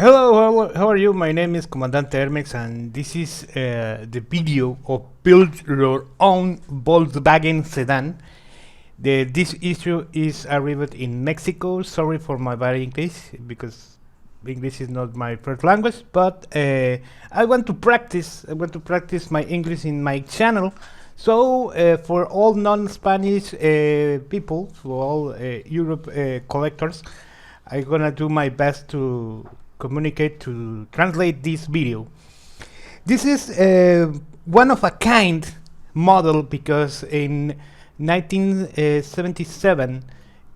Hello, how are you? My name is Comandante Hermex, and this is the video of Build Your Own Volkswagen Sedan. This issue is arrived in Mexico. Sorry for my bad English, because English is not my first language, but I want to practice. I want to practice my English in my channel. So for all non-Spanish people, for all Europe collectors, I'm gonna do my best to communicate to translate this video. This is one of a kind model because in 1977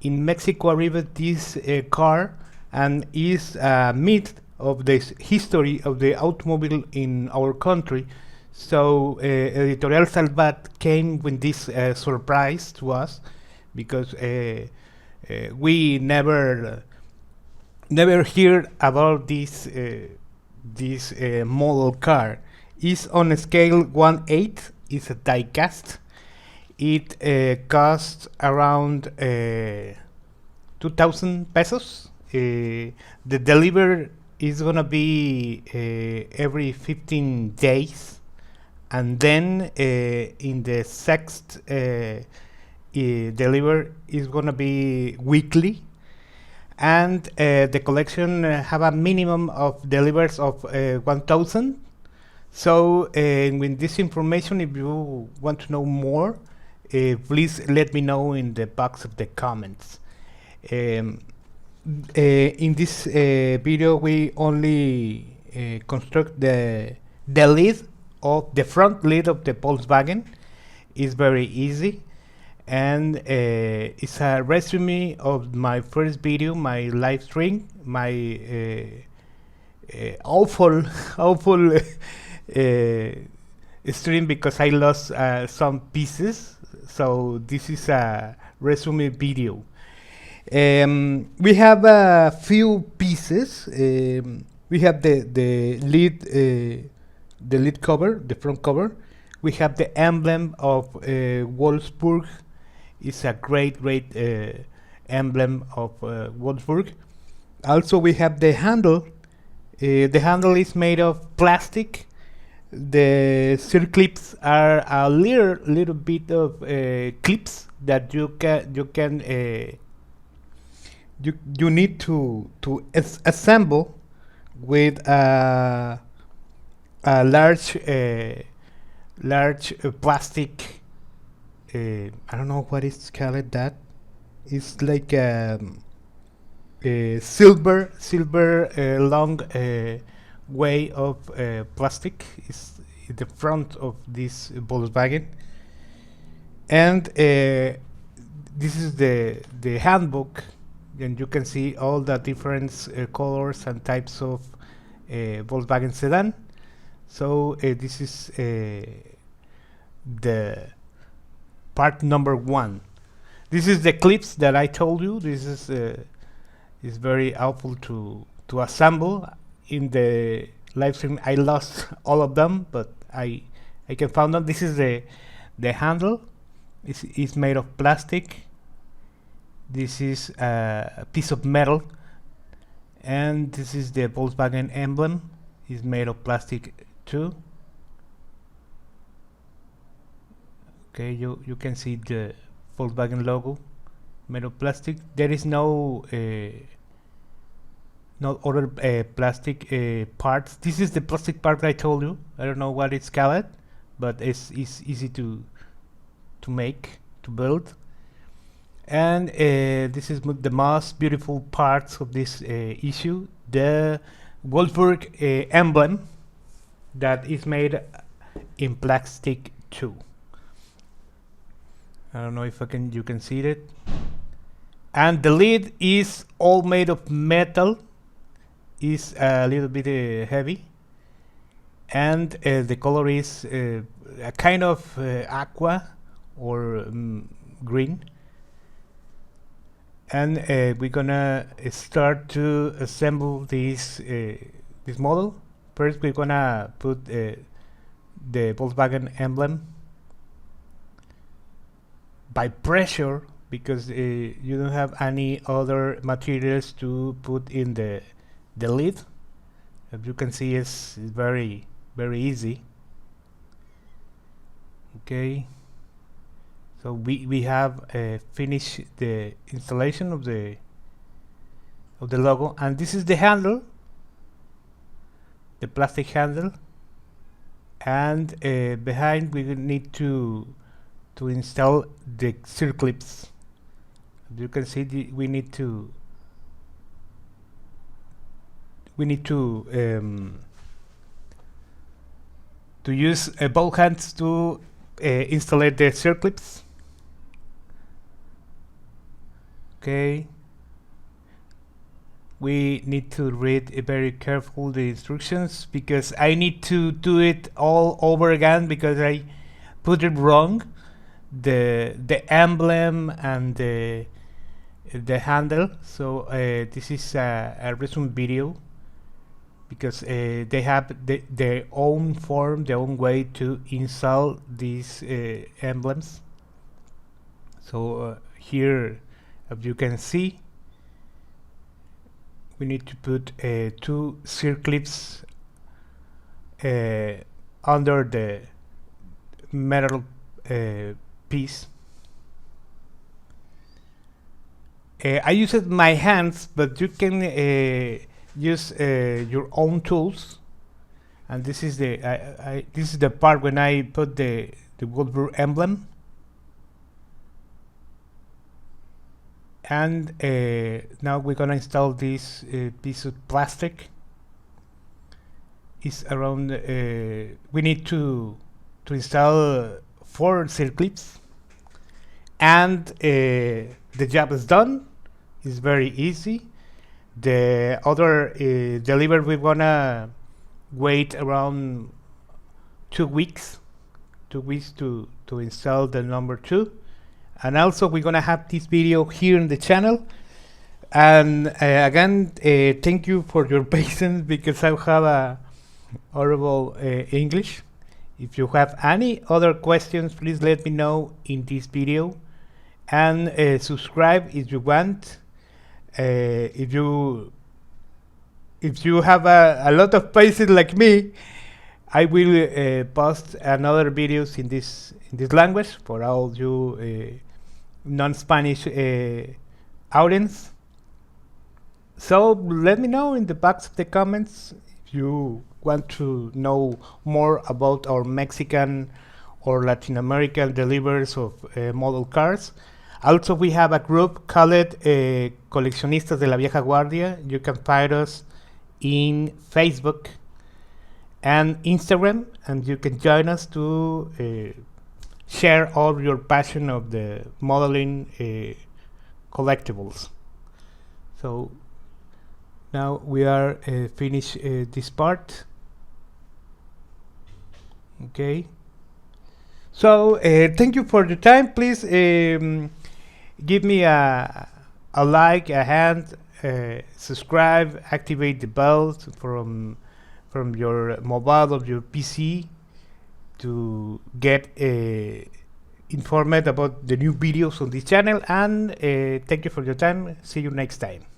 in Mexico arrived this car and is a myth of the history of the automobile in our country. So Editorial Salvat came with this surprise to us because we never heard about this model car. Is on a scale 1/8. It's a die-cast. It costs around 2,000 pesos. The delivery is gonna be every 15 days, and then in the sixth delivery is gonna be weekly, and the collection have a minimum of deliveries of 1,000. So with this information, if you want to know more, please let me know in the box of the comments. In this video, we only construct the lid of the front lid of the Volkswagen. It's very easy, and it's a resume of my first video, my live stream, my awful awful stream because I lost some pieces. So this is a resume video. We have a few pieces. We have the lid cover, the front cover. We have the emblem of Wolfsburg. It's a great emblem of Wolfsburg. Also, we have the handle. The handle is made of plastic. The circlips are a little bit of clips that you need to assemble with a large plastic. I don't know what it's called. That it's like a silver long way of plastic is in the front of this Volkswagen, and this is the handbook, and you can see all the different colors and types of Volkswagen Sedan. So this is the part number 1. This is the clips that I told you. This is very helpful to assemble. In the live stream, I lost all of them, but I can find them. This is the handle. It's made of plastic. This is a piece of metal, and this is the Volkswagen emblem. It's made of plastic too. Okay, you can see the Volkswagen logo made of plastic. There is no other plastic parts. This is the plastic part I told you. I don't know what it's called, but it's easy to build. And this is the most beautiful parts of this issue: the Wolfsburg emblem that is made in plastic too. I don't know if you can see it. And the lid is all made of metal. Is a little bit heavy, and the color is a kind of aqua or green. And we're gonna start to assemble this model. First, we're gonna put the Volkswagen emblem by pressure, because you don't have any other materials to put in the lid. As you can see, it's very easy. Okay, so we have finished the installation of the logo, and this is the handle, the plastic handle, and behind we need to install the circlips. As you can see, we need to use both hands to install the circlips. Okay, we need to read very careful the instructions, because I need to do it all over again because I put it wrong, the emblem and the handle. So this is a recent video, because they have their own form, their own way to install these emblems. So here, as you can see, we need to put 2 circlips under the metal piece. I used my hands, but you can use your own tools. And this is the part when I put the Wolfsburg emblem. And now we're gonna install this piece of plastic. It's around. We need to install 4 circlips, and the job is done. It's very easy. The other delivery, we're gonna wait around 2 weeks. 2 weeks to install the number 2. And also we're gonna have this video here in the channel. And again, thank you for your patience, because I have a horrible English. If you have any other questions, please let me know in this video, and subscribe if you want. If you have a lot of patience like me, I will post another videos in this language for all you non-Spanish audience. So let me know in the box of the comments if you want to know more about our Mexican or Latin American deliveries of model cars. Also, we have a group called Coleccionistas de la Vieja Guardia. You can find us in Facebook and Instagram, and you can join us to share all your passion of the modeling collectibles. So now we are finished this part. Okay. So thank you for the time. Please give me a like, a hand, subscribe, activate the bell from your mobile or your PC to get informed about the new videos on this channel. And thank you for your time. See you next time.